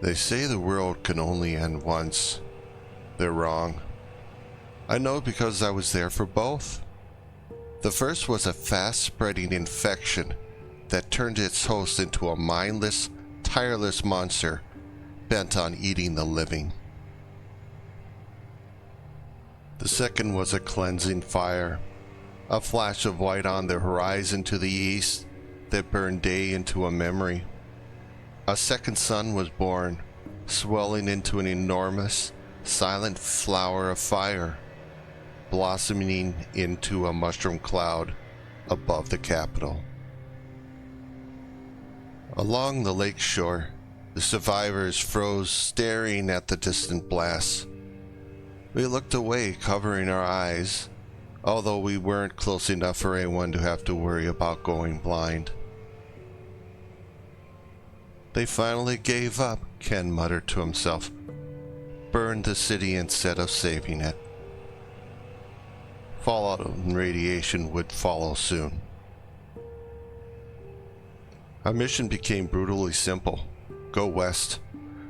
They say the world can only end once. They're wrong. I know because I was there for both. The first was a fast-spreading infection that turned its host into a mindless, tireless monster bent on eating the living. The second was a cleansing fire, a flash of white on the horizon to the east that burned day into a memory. A second sun was born, swelling into an enormous, silent flower of fire, blossoming into a mushroom cloud above the capital. Along the lake shore, the survivors froze, staring at the distant blasts. We looked away, covering our eyes, although we weren't close enough for anyone to have to worry about going blind. They finally gave up, Ken muttered to himself. Burned the city instead of saving it. Fallout and radiation would follow soon. Our mission became brutally simple. Go west,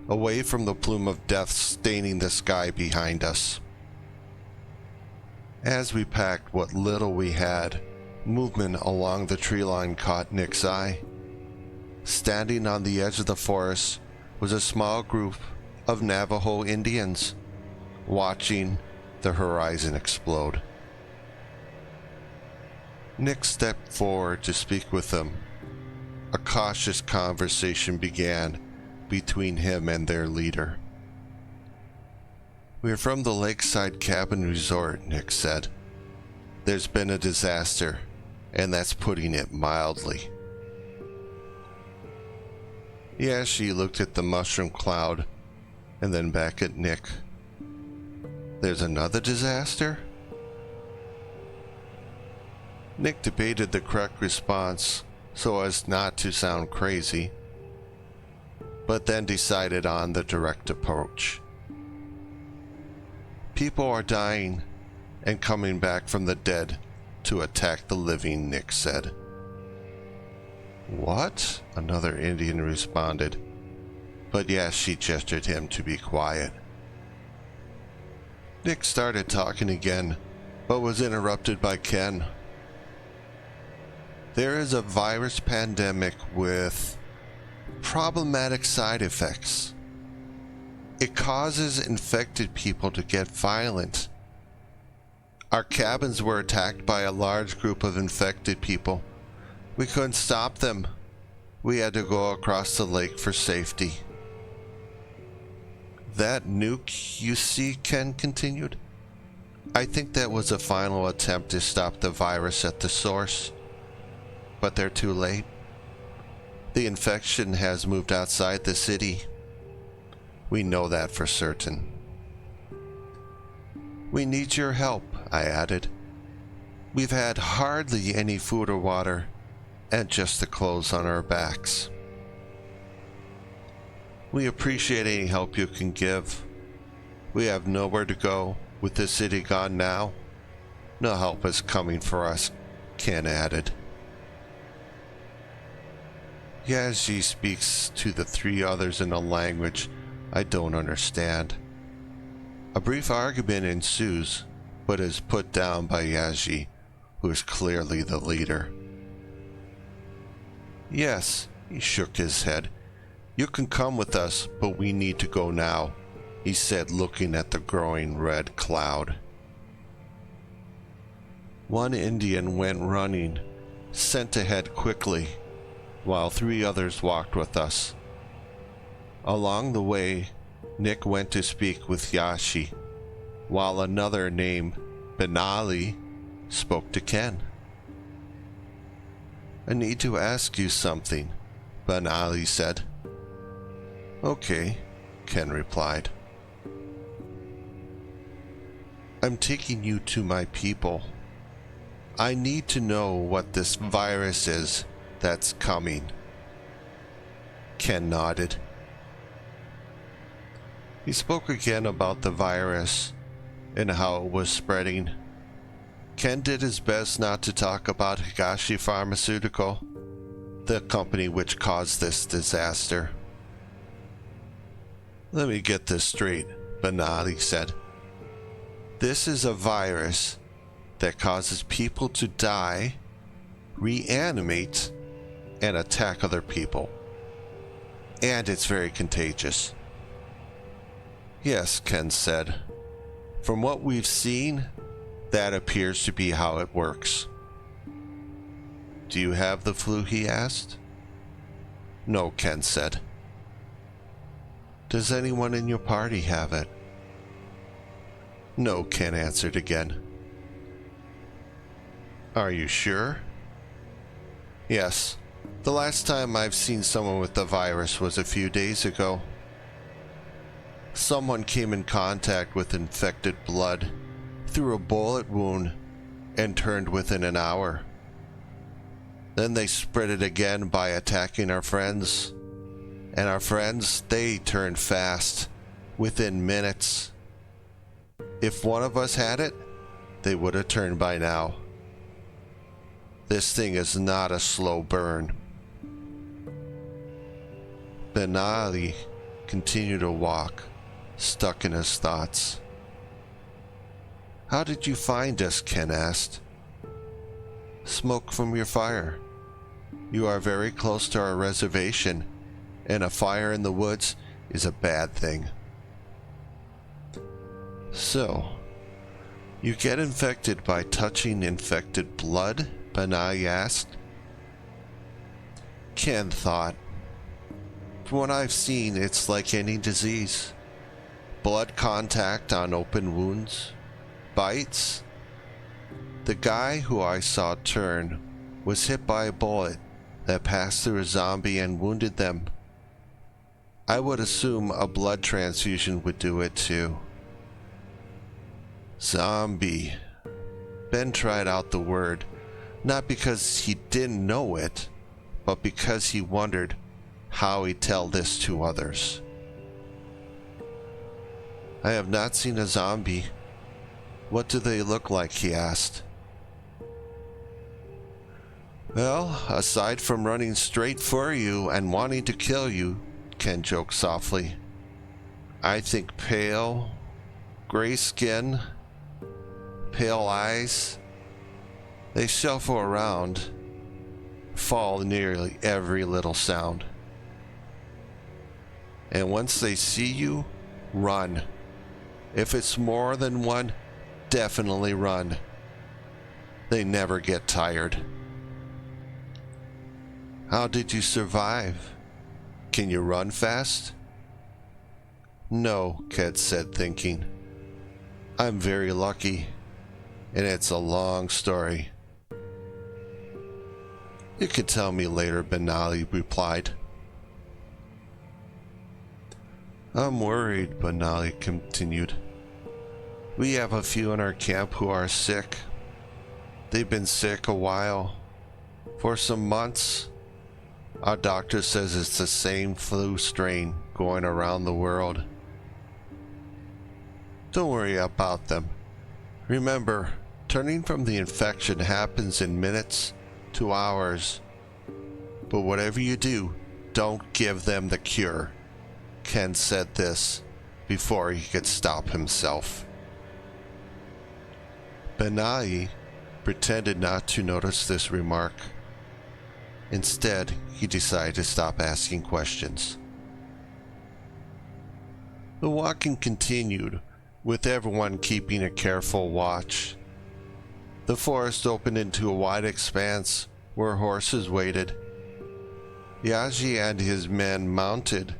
away from the plume of death staining the sky behind us. As we packed what little we had, movement along the tree line caught Nick's eye. Standing on the edge of the forest was a small group of Navajo Indians, watching the horizon explode. Nick stepped forward to speak with them. A cautious conversation began between him and their leader. "We're from the Lakeside Cabin Resort," Nick said. "There's been a disaster, and that's putting it mildly." Yashi looked at the mushroom cloud and then back at Nick. "There's another disaster?" Nick debated the correct response so as not to sound crazy, but then decided on the direct approach. "People are dying and coming back from the dead to attack the living," Nick said. "What?" another Indian responded, but Yashi gestured him to be quiet. Nick started talking again, but was interrupted by Ken. "There is a virus pandemic with problematic side effects. It causes infected people to get violent. Our cabins were attacked by a large group of infected people. We couldn't stop them. We had to go across the lake for safety." "That nuke, you see," Ken continued. "I think that was a final attempt to stop the virus at the source. But they're too late. The infection has moved outside the city. We know that for certain." "We need your help," I added. "We've had hardly any food or water, and just the clothes on our backs." "We appreciate any help you can give. We have nowhere to go. With the city gone now, no help is coming for us," Ken added. Yashi speaks to the three others in a language I don't understand. A brief argument ensues, but is put down by Yashi, who is clearly the leader. "Yes," he shook his head. "You can come with us, but we need to go now," he said, looking at the growing red cloud. One Indian went running, sent ahead quickly, while three others walked with us. Along the way, Nick went to speak with Yashi, while another named Benally spoke to Ken. "I need to ask you something," Benally said. "Okay," Ken replied. "I'm taking you to my people. I need to know what this virus is that's coming." Ken nodded. He spoke again about the virus and how it was spreading. Ken did his best not to talk about Higashi Pharmaceutical, the company which caused this disaster. Let me get this straight, Benally said. This is a virus that causes people to die, reanimate, and attack other people. And it's very contagious. Yes, Ken said. From what we've seen, that appears to be how it works. Do you have the flu? He asked. No, Ken said. Does anyone in your party have it? No, Ken answered again. Are you sure? Yes. The last time I've seen someone with the virus was a few days ago. Someone came in contact with infected blood through a bullet wound and turned within an hour. Then they spread it again by attacking our friends. And our friends, they turned fast, within minutes. If one of us had it, they would have turned by now. This thing is not a slow burn. Benally continued to walk, stuck in his thoughts. How did you find us? Ken asked. Smoke from your fire. You are very close to our reservation, and a fire in the woods is a bad thing. So, you get infected by touching infected blood? Benally asked. Ken thought. From what I've seen, it's like any disease. Blood contact on open wounds, bites. The guy who I saw turn was hit by a bullet that passed through a zombie and wounded them. I would assume a blood transfusion would do it too. Zombie. Ben tried out the word, not because he didn't know it, but because he wondered how he'd tell this to others. I have not seen a zombie. What do they look like? He asked. Well, aside from running straight for you and wanting to kill you, Ken joked softly, I think pale, gray skin, pale eyes. They shuffle around, follow nearly every little sound. And once they see you, run. If it's more than one, definitely run. They never get tired. How did you survive? Can you run fast? No, Ken said, thinking. I'm very lucky, and it's a long story. You can tell me later, Benally replied. I'm worried, Benally continued. We have a few in our camp who are sick. They've been sick a while, for some months. Our doctor says it's the same flu strain going around the world. Don't worry about them. Remember, turning from the infection happens in minutes to hours. But whatever you do, don't give them the cure. Ken said this before he could stop himself. Benally pretended not to notice this remark. Instead, he decided to stop asking questions. The walking continued, with everyone keeping a careful watch. The forest opened into a wide expanse where horses waited. Yaji and his men mounted,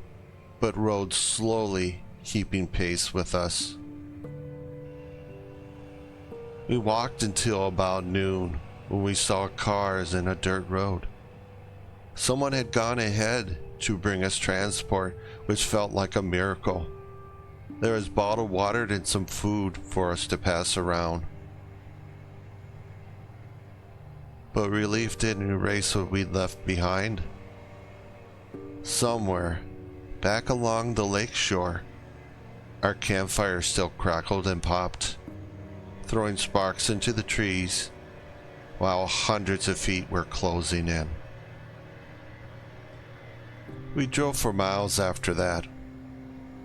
but rode slowly, keeping pace with us. We walked until about noon, when we saw cars and a dirt road. Someone had gone ahead to bring us transport, which felt like a miracle. There was bottled water and some food for us to pass around. But relief didn't erase what we'd left behind. Somewhere, back along the lake shore, our campfire still crackled and popped, throwing sparks into the trees, while hundreds of feet were closing in. We drove for miles after that.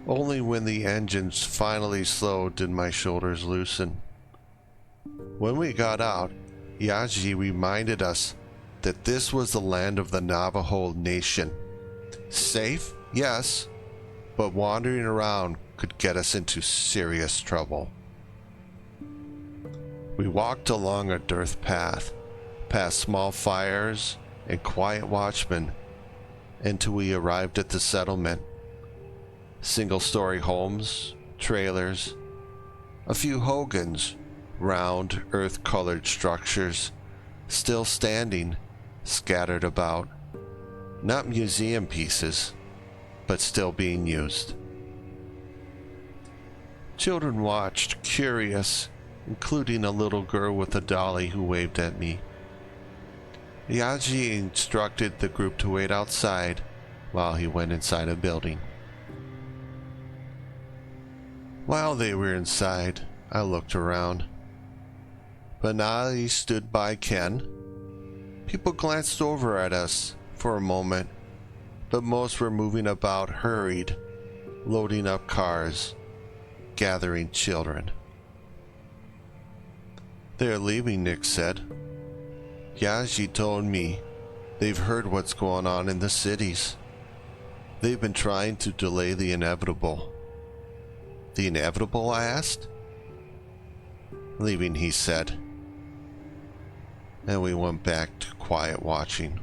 Only when the engines finally slowed did my shoulders loosen. When we got out, Yaji reminded us that this was the land of the Navajo Nation. Safe, yes, but wandering around could get us into serious trouble. We walked along a dirt path, past small fires and quiet watchmen, until we arrived at the settlement. Single-story homes, trailers, a few hogans, round, earth-colored structures, still standing, scattered about. Not museum pieces, but still being used. Children watched, curious, including a little girl with a dolly who waved at me. Yaji instructed the group to wait outside while he went inside a building. While they were inside, I looked around. Benally stood by Ken. People glanced over at us for a moment, but most were moving about hurried, loading up cars, gathering children. "They're leaving," Nick said. "Yaji told me they've heard what's going on in the cities. They've been trying to delay the inevitable." "The inevitable?" I asked. "Leaving," he said. And we went back to quiet watching.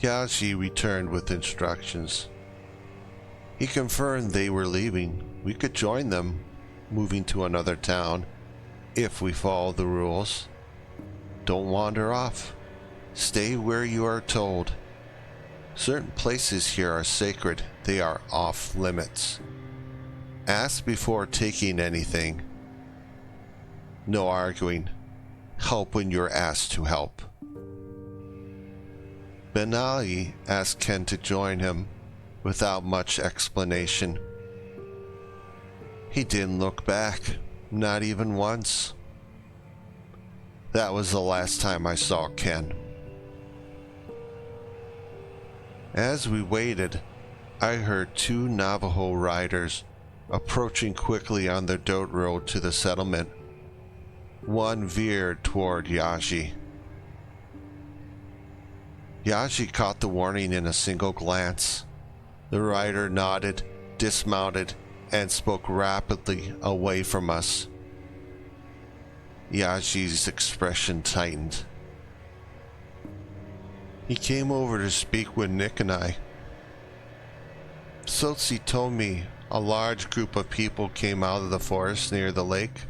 Yaji returned with instructions. He confirmed they were leaving. We could join them, moving to another town, if we follow the rules. Don't wander off. Stay where you are told. Certain places here are sacred. They are off limits. Ask before taking anything. No arguing. Help when you're asked to help. Benally asked Ken to join him without much explanation. He didn't look back, not even once. That was the last time I saw Ken. As we waited, I heard two Navajo riders approaching quickly on the dirt road to the settlement. One veered toward Yaji. Yaji caught the warning in a single glance. The rider nodded, dismounted, and spoke rapidly away from us. Yaji's expression tightened. He came over to speak with Nick and I. Sotsi told me a large group of people came out of the forest near the lake.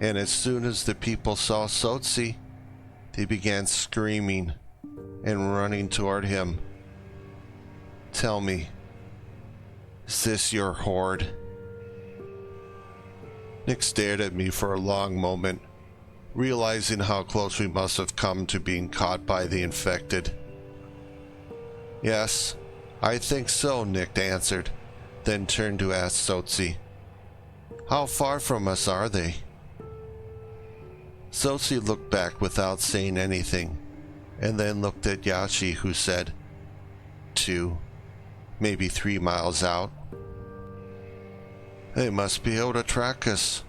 And as soon as the people saw Sotsi, they began screaming and running toward him. Tell me, is this your horde? Nick stared at me for a long moment, realizing how close we must have come to being caught by the infected. Yes, I think so, Nick answered, then turned to ask Sotsi, how far from us are they? Sotsi looked back without saying anything, and then looked at Yaji, who said, 2, maybe 3 miles out. They must be able to track us.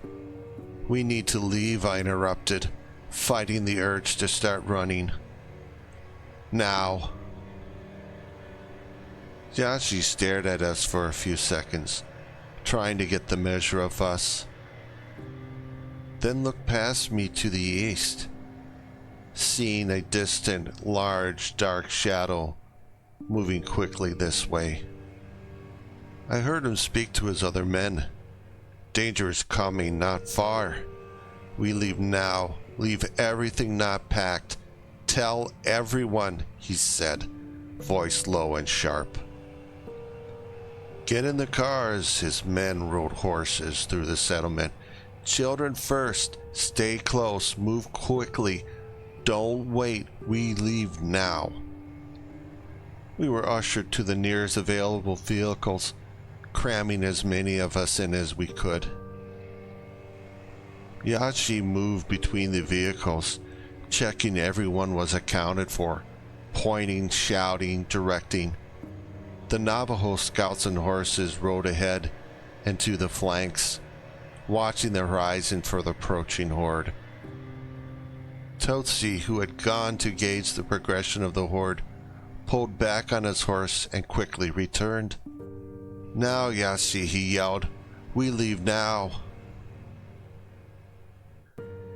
We need to leave, I interrupted, fighting the urge to start running. Now. Yaji stared at us for a few seconds, trying to get the measure of us. Then looked past me to the east, seeing a distant, large, dark shadow moving quickly this way. I heard him speak to his other men. Danger is coming, not far. We leave now. Leave everything not packed. Tell everyone, he said, voice low and sharp. Get in the cars. His men rode horses through the settlement. Children first. Stay close. Move quickly. Don't wait. We leave now. We were ushered to the nearest available vehicles, cramming as many of us in as we could. Yaji moved between the vehicles, checking everyone was accounted for, pointing, shouting, directing. The Navajo scouts and horses rode ahead and to the flanks, watching the horizon for the approaching horde. Totsi, who had gone to gauge the progression of the horde, pulled back on his horse and quickly returned. "Now, Yassi," he yelled. "We leave now."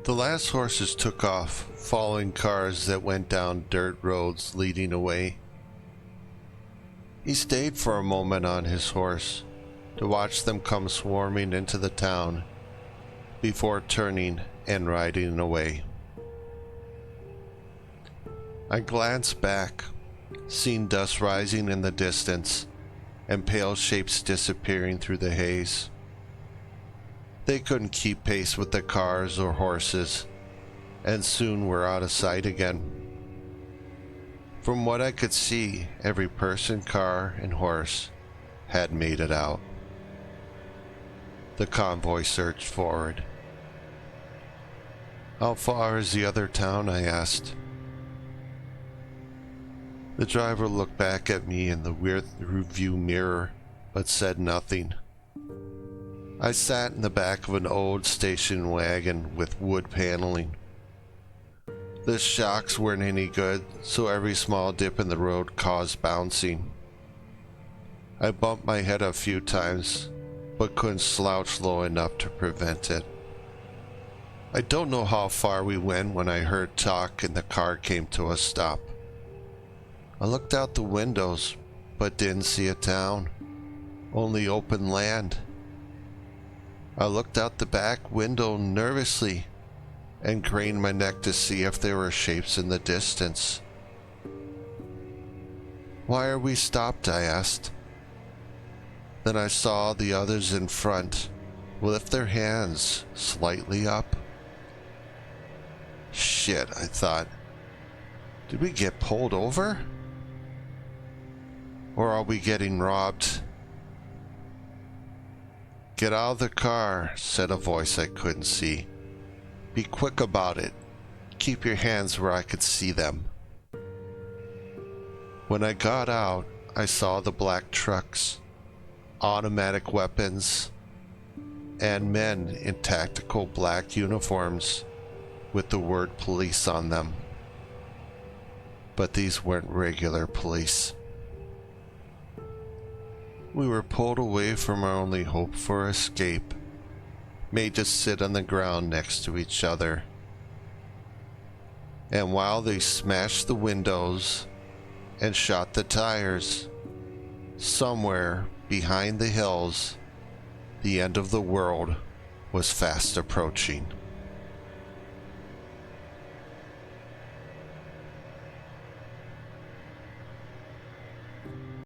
The last horses took off, following cars that went down dirt roads leading away. He stayed for a moment on his horse to watch them come swarming into the town before turning and riding away. I glanced back, seeing dust rising in the distance and pale shapes disappearing through the haze. They couldn't keep pace with the cars or horses, and soon were out of sight again. From what I could see, every person, car, and horse had made it out. The convoy surged forward. "How far is the other town?" I asked. The driver looked back at me in the rear view mirror, but said nothing. I sat in the back of an old station wagon with wood paneling. The shocks weren't any good, so every small dip in the road caused bouncing. I bumped my head a few times, but couldn't slouch low enough to prevent it. I don't know how far we went when I heard talk and the car came to a stop. I looked out the windows, but didn't see a town, only open land. I looked out the back window nervously and craned my neck to see if there were shapes in the distance. "Why are we stopped?" I asked. Then I saw the others in front lift their hands slightly up. Shit, I thought. Did we get pulled over? Or are we getting robbed? "Get out of the car," said a voice I couldn't see. "Be quick about it. Keep your hands where I could see them." When I got out, I saw the black trucks, automatic weapons, and men in tactical black uniforms with the word police on them. But these weren't regular police. We were pulled away from our only hope for escape, made to sit on the ground next to each other. And while they smashed the windows and shot the tires, somewhere behind the hills, the end of the world was fast approaching.